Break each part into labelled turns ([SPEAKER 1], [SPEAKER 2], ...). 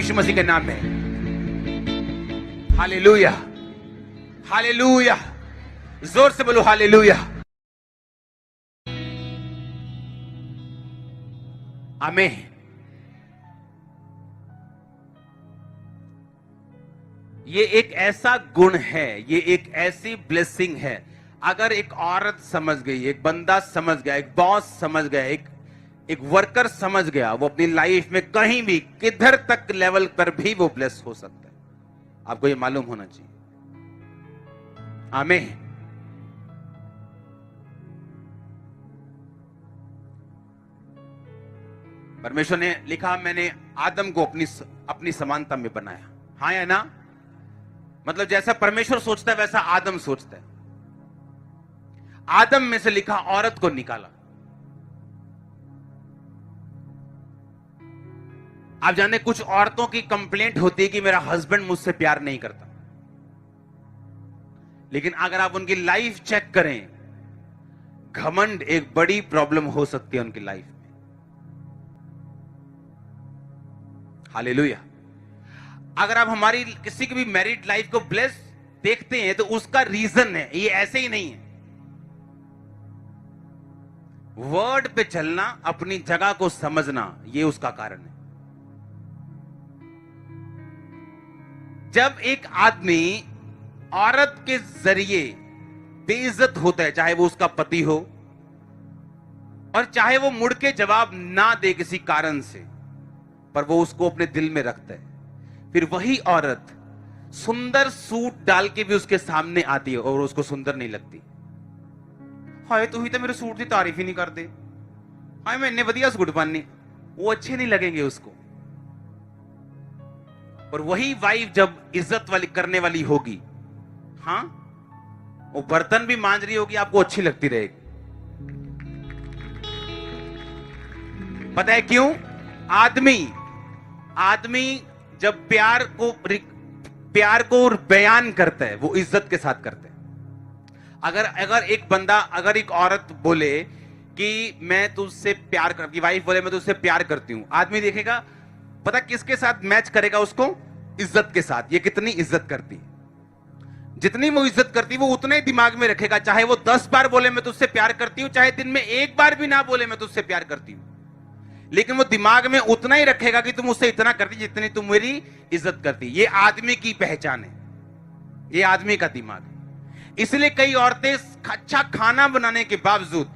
[SPEAKER 1] यीशु मसीह के नाम में। हालेलुया, हालेलुया, जोर से बोलो हालेलुया। आमीन। ये एक ऐसा गुण है, ये एक ऐसी ब्लेसिंग है। अगर एक औरत समझ गई, एक बंदा समझ गया, एक बॉस समझ गया, एक वर्कर समझ गया, वो अपनी लाइफ में कहीं भी किधर तक लेवल पर भी वो ब्लेस हो सकता है। आपको ये मालूम होना चाहिए। आमीन। परमेश्वर ने लिखा, मैंने आदम को अपनी समानता में बनाया। हाँ या ना? मतलब जैसा परमेश्वर सोचता है वैसा आदम सोचता है। आदम में से लिखा औरत को निकाला। आप जाने, कुछ औरतों की कंप्लेंट होती है कि मेरा हस्बैंड मुझसे प्यार नहीं करता, लेकिन अगर आप उनकी लाइफ चेक करें, घमंड एक बड़ी प्रॉब्लम हो सकती है उनकी लाइफ में। हालेलुया। अगर आप हमारी किसी की भी मैरिड लाइफ को ब्लेस देखते हैं तो उसका रीजन है, ये ऐसे ही नहीं है। वर्ड पे चलना, अपनी जगह को समझना, ये उसका कारण है। जब एक आदमी औरत के जरिए बेइज्जत होता है, चाहे वो उसका पति हो और चाहे वो मुड़ के जवाब ना दे किसी कारण से, पर वो उसको अपने दिल में रखता है, फिर वही औरत सुंदर सूट डाल के भी उसके सामने आती है और उसको सुंदर नहीं लगती। हाय तू ही तो मेरे सूट की तारीफ ही नहीं करते, हाय मैं इतने बढ़िया सूट पहनने, वो अच्छे नहीं लगेंगे उसको। और वही वाइफ जब इज्जत वाली करने वाली होगी, हाँ, वो बर्तन भी मांज रही होगी, आपको अच्छी लगती रहेगी। पता है क्यों? आदमी जब प्यार को बयान करता है, वो इज्जत के साथ करता है। अगर एक औरत बोले कि मैं तुझसे प्यार करती, वाइफ बोले मैं तुझसे प्यार करती हूं, आदमी देखेगा, पता किसके साथ मैच करेगा उसको? इज्जत के साथ। ये कितनी इज्जत करती है, जितनी वो इज्जत करती है वो उतना ही दिमाग में रखेगा, चाहे वो 10 बार बोले मैं तुझसे प्यार करती हूं, चाहे दिन में एक बार भी ना बोले मैं तुझसे प्यार करती हूं, लेकिन वो दिमाग में उतना ही रखेगा कि तुम उससे इतना करती जितनी तुम मेरी इज्जत करती। ये आदमी की पहचान है, ये आदमी का दिमाग है। इसलिए कई औरतें अच्छा खाना बनाने के बावजूद,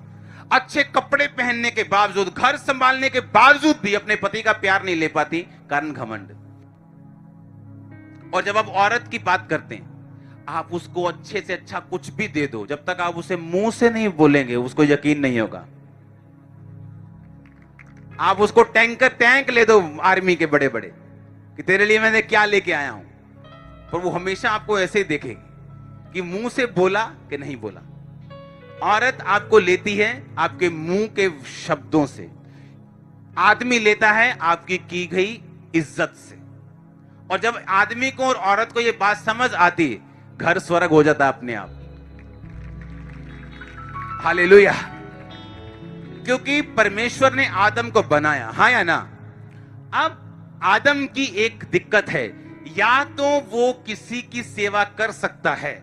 [SPEAKER 1] अच्छे कपड़े पहनने के बावजूद, घर संभालने के बावजूद भी अपने पति का प्यार नहीं ले पाती, कारण घमंड। और जब आप औरत की बात करते हैं, आप उसको अच्छे से अच्छा कुछ भी दे दो, जब तक आप उसे मुंह से नहीं बोलेंगे उसको यकीन नहीं होगा। आप उसको टैंक ले दो आर्मी के बड़े बड़े कि तेरे लिए मैंने क्या लेके आया हूं, पर वो हमेशा आपको ऐसे ही देखेगी कि मुंह से बोला कि नहीं बोला। औरत आपको लेती है आपके मुंह के शब्दों से, आदमी लेता है आपकी की गई इज्जत से। और जब आदमी को और औरत को यह बात समझ आती है, घर स्वर्ग हो जाता है अपने आप। हालेलुया। क्योंकि परमेश्वर ने आदम को बनाया, हाँ या ना? अब आदम की एक दिक्कत है, या तो वो किसी की सेवा कर सकता है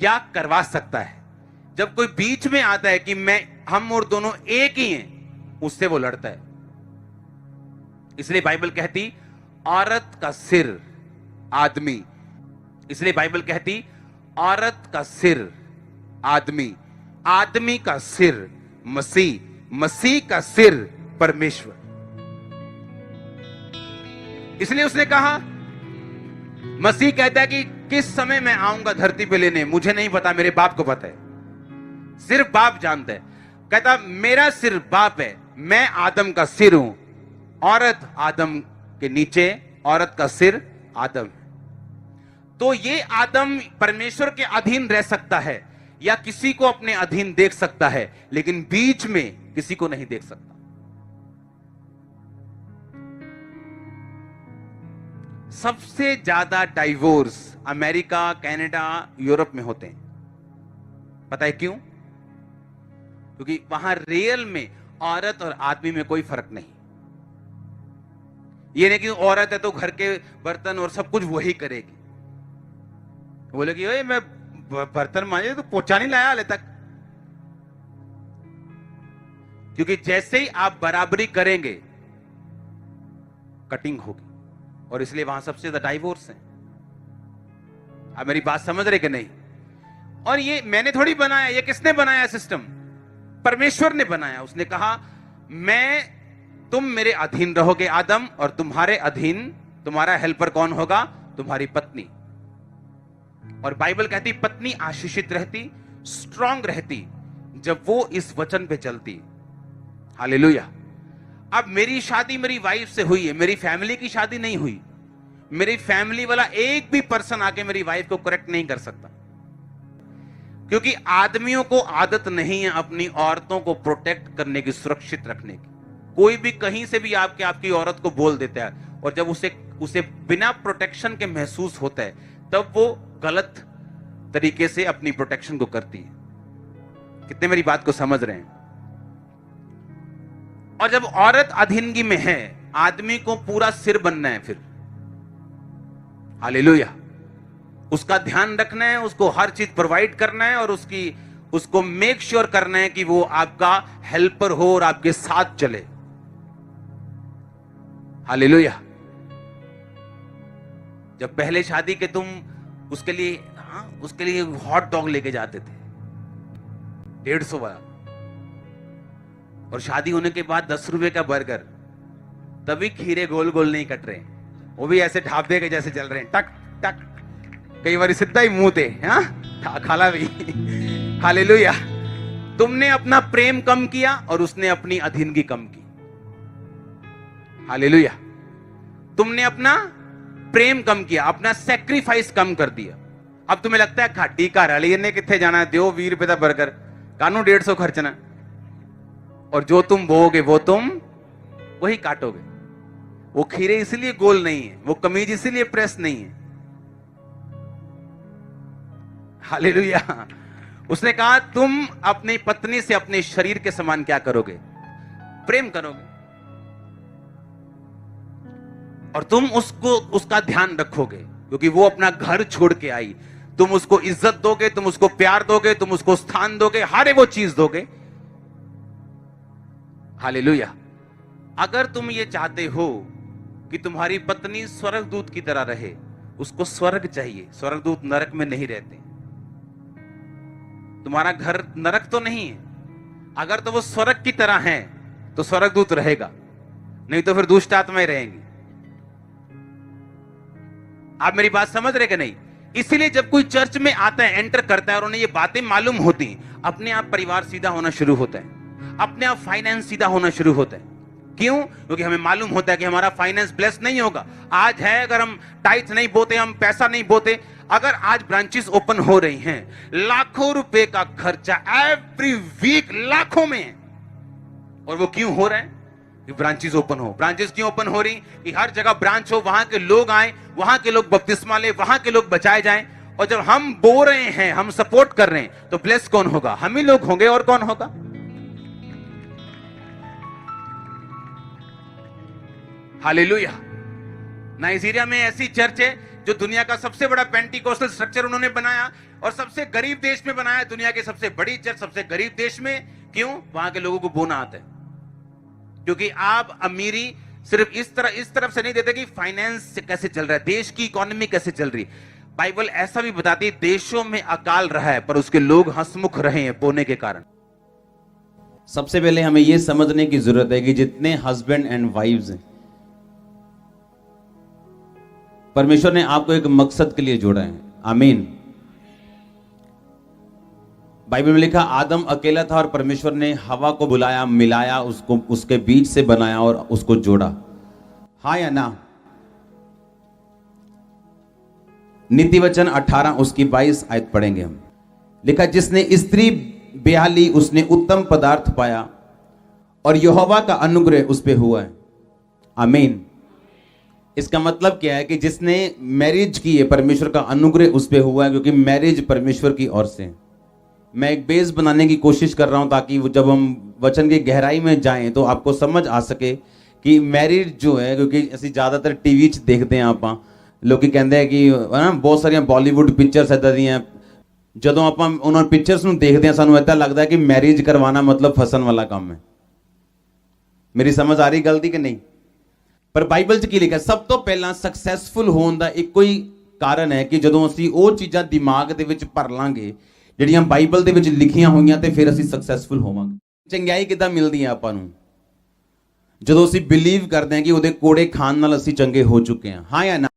[SPEAKER 1] या करवा सकता है। जब कोई बीच में आता है कि हम और दोनों एक ही हैं, उससे वो लड़ता है। इसलिए बाइबल कहती औरत का सिर आदमी, इसलिए बाइबल कहती औरत का सिर आदमी, आदमी का सिर मसीह, मसीह का सिर परमेश्वर। इसलिए उसने कहा, मसीह कहता है कि किस समय मैं आऊंगा धरती पे लेने, मुझे नहीं पता, मेरे बाप को पता है, सिर्फ बाप जानता है। कहता मेरा सिर बाप है, मैं आदम का सिर हूं, औरत आदम के नीचे, औरत का सिर आदम है। तो ये आदम परमेश्वर के अधीन रह सकता है या किसी को अपने अधीन देख सकता है, लेकिन बीच में किसी को नहीं देख सकता। सबसे ज्यादा डाइवोर्स अमेरिका, कनाडा, यूरोप में होते हैं। पता है क्यों? क्योंकि वहां रियल में औरत और आदमी में कोई फर्क नहीं। ये नहीं कि औरत है तो घर के बर्तन और सब कुछ वही करेगी। बोले कि ओए मैं बर्तन मांजे तो पोछा नहीं लाया हाले तक। क्योंकि जैसे ही आप बराबरी करेंगे कटिंग होगी, और इसलिए वहां सबसे ज्यादा डाइवोर्स है। आप मेरी बात समझ रहे कि नहीं? और ये मैंने थोड़ी बनाया, ये किसने बनाया सिस्टम? परमेश्वर ने बनाया। उसने कहा तुम मेरे अधीन रहोगे आदम, और तुम्हारे अधीन तुम्हारा हेल्पर कौन होगा? तुम्हारी पत्नी। और बाइबल कहती पत्नी आशीषित रहती, स्ट्रांग रहती जब वो इस वचन पे चलती। हालेलुया। अब मेरी शादी मेरी वाइफ से हुई है, मेरी फैमिली की शादी नहीं हुई। मेरी फैमिली वाला एक भी पर्सन आके मेरी वाइफ को करेक्ट नहीं कर सकता, क्योंकि आदमियों को आदत नहीं है अपनी औरतों को प्रोटेक्ट करने की, सुरक्षित रखने की। कोई भी कहीं से भी आपकी औरत को बोल देता है, और जब उसे बिना प्रोटेक्शन के महसूस होता है, तब वो गलत तरीके से अपनी प्रोटेक्शन को करती है। कितने मेरी बात को समझ रहे हैं? और जब औरत अधीनगी में है, आदमी को पूरा सिर बनना है फिर। हालेलुया। उसका ध्यान रखना है, उसको हर चीज प्रोवाइड करना है, और उसको मेक श्योर करना है कि वो आपका हेल्पर हो और आपके साथ चले। हालेलुया। जब पहले शादी के तुम उसके लिए हॉट डॉग लेके जाते थे 150 वाला, और शादी होने के बाद 10 रुपए का बर्गर, तभी खीरे गोल गोल नहीं कट रहे, वो भी ऐसे ढाबे के जैसे चल रहे हैं, टक टक, कई बार सीधा ही मुंह थे। खाला भी। हालेलुया। तुमने अपना प्रेम कम किया और उसने अपनी अधीनगी कम की। हालेलुया। तुमने अपना प्रेम कम किया, अपना सैक्रिफाइस कम कर दिया। अब तुम्हें लगता है खाटी घर वाली ने कितने जाना, दो 20 रुपए का बर्गर, कानू 150 खर्चना, और जो तुम बोओगे वो तुम वही काटोगे। वो खीरे इसलिए गोल नहीं है, वो कमीज इसलिए प्रेस नहीं है। हालेलुया। उसने कहा तुम अपनी पत्नी से अपने शरीर के समान क्या करोगे? प्रेम करोगे, और तुम उसका ध्यान रखोगे, क्योंकि वो अपना घर छोड़ के आई। तुम उसको इज्जत दोगे, तुम उसको प्यार दोगे, तुम उसको स्थान दोगे, हर वो चीज दोगे। हालेलुया। अगर तुम ये चाहते हो कि तुम्हारी पत्नी स्वर्गदूत की तरह रहे, उसको स्वर्ग चाहिए। स्वर्गदूत नरक में नहीं रहते। तुम्हारा घर नरक तो नहीं है। अगर तो वो स्वर्ग की तरह है तो स्वर्गदूत रहेगा, नहीं तो फिर दुष्ट आत्माएं रहेंगी। आप मेरी बात समझ रहे कि नहीं? इसीलिए जब कोई चर्च में आता है, एंटर करता है, और उन्हें ये बातें मालूम होती हैं, अपने आप परिवार सीधा होना शुरू होता है, अपने आप फाइनेंस सीधा होना शुरू होता है। क्यों? क्योंकि हमें मालूम होता है कि हमारा फाइनेंस ब्लेस नहीं होगा। आज है, अगर हम टाइट नहीं बोते, हम पैसा नहीं बोते, अगर आज ब्रांचेस ओपन हो रही हैं, लाखों रुपए का खर्चा एवरी वीक, लाखों में, और वो क्यों हो रहा है? कि ब्रांचेस ओपन हो। ब्रांचेस क्यों ओपन हो रही? कि हर जगह ब्रांच हो, वहां के लोग आए, वहां के लोग बपतिस्मा ले, वहां के लोग बचाए जाएं। और जब हम बो रहे हैं, हम सपोर्ट कर रहे हैं, तो ब्लेस कौन होगा? हम ही लोग होंगे, और कौन होगा? हालेलुया। नाइजीरिया में ऐसी चर्च है जो दुनिया का सबसे बड़ा पेंटिकोस्टल स्ट्रक्चर उन्होंने बनाया, और सबसे गरीब देश में बनाया। दुनिया के सबसे बड़ी चर्च सबसे गरीब देश में। क्यों? वहां के लोगों को बोना आता है। क्योंकि आप अमीरी सिर्फ इस तरफ से नहीं देते कि फाइनेंस कैसे चल रहा है, देश की इकोनॉमी कैसे चल रही। बाइबल ऐसा भी बताती है, देशों में अकाल रहा है पर उसके लोग हंसमुख रहे हैं बोने के कारण।
[SPEAKER 2] सबसे पहले हमें यह समझने की जरूरत है कि जितने हस्बैंड एंड वाइफ्स हैं, परमेश्वर ने आपको एक मकसद के लिए जोड़ा है। आमीन। बाइबल में लिखा, आदम अकेला था और परमेश्वर ने हवा को बुलाया, मिलाया, उसको उसके बीच से बनाया और उसको जोड़ा। हाँ या ना? नीति वचन 18 उसकी 22 आयत पढ़ेंगे हम। लिखा, जिसने स्त्री ब्याह ली उसने उत्तम पदार्थ पाया और यहोवा का अनुग्रह उस पे हुआ है। आमीन। इसका मतलब क्या है कि जिसने मैरिज की है, परमेश्वर का अनुग्रह उस पे हुआ है, क्योंकि मैरिज परमेश्वर की ओर से। मैं एक बेस बनाने की कोशिश कर रहा हूं ताकि जब हम वचन की गहराई में जाएं तो आपको समझ आ सके ਕਿ ਮੈਰਿਜ ਜੋ ਹੈ, ਕਿਉਂਕਿ ਅਸੀਂ ਜ਼ਿਆਦਾਤਰ ਟੀਵੀ 'ਚ ਦੇਖਦੇ ਹਾਂ, ਆਪਾਂ ਲੋਕੀ ਕਹਿੰਦੇ ਆ ਕਿ ਹਨਾ ਬਹੁਤ ਸਾਰੀਆਂ ਬਾਲੀਵੁੱਡ ਪਿਕਚਰਸ ਇੱਦਾਂ ਦੀਆਂ, ਜਦੋਂ ਆਪਾਂ ਉਹਨਾਂ ਪਿਕਚਰਸ ਨੂੰ ਦੇਖਦੇ ਹਾਂ ਸਾਨੂੰ ਇੱਦਾਂ ਲੱਗਦਾ ਕਿ ਮੈਰਿਜ ਕਰਵਾਉਣਾ ਮਤਲਬ ਫਸਣ ਵਾਲਾ ਕੰਮ ਹੈ। ਮੇਰੀ ਸਮਝ ਆ ਰਹੀ ਗੱਲ ਦੀ ਕਿ ਨਹੀਂ? ਪਰ ਬਾਈਬਲ 'ਚ ਕੀ ਲਿਖਿਆ? ਸਭ ਤੋਂ ਪਹਿਲਾਂ ਸਕਸੈਸਫੁਲ ਹੋਣ ਦਾ ਇੱਕੋ ਹੀ ਕਾਰਨ ਹੈ ਕਿ ਜਦੋਂ ਅਸੀਂ ਉਹ ਚੀਜ਼ਾਂ ਦਿਮਾਗ ਦੇ ਵਿੱਚ ਭਰ ਲਾਂਗੇ ਜਿਹੜੀਆਂ ਬਾਈਬਲ ਦੇ ਵਿੱਚ ਲਿਖੀਆਂ ਹੋਈਆਂ, ਤੇ ਫਿਰ ਅਸੀਂ ਸਕਸੈਸਫੁਲ ਹੋਵਾਂਗੇ। ਚੰਗਿਆਈ ਕਿੱਦਾਂ ਮਿਲਦੀ ਹੈ ਆਪਾਂ ਨੂੰ? ਜਦੋਂ ਅਸੀਂ ਬਿਲੀਵ ਕਰਦੇ ਹਾਂ ਕਿ ਉਹਦੇ ਕੋੜੇ ਖਾਣ ਨਾਲ ਅਸੀਂ ਚੰਗੇ ਹੋ ਚੁੱਕੇ ਹਾਂ, ਹਾਂ ਜਾਂ ਨਾ?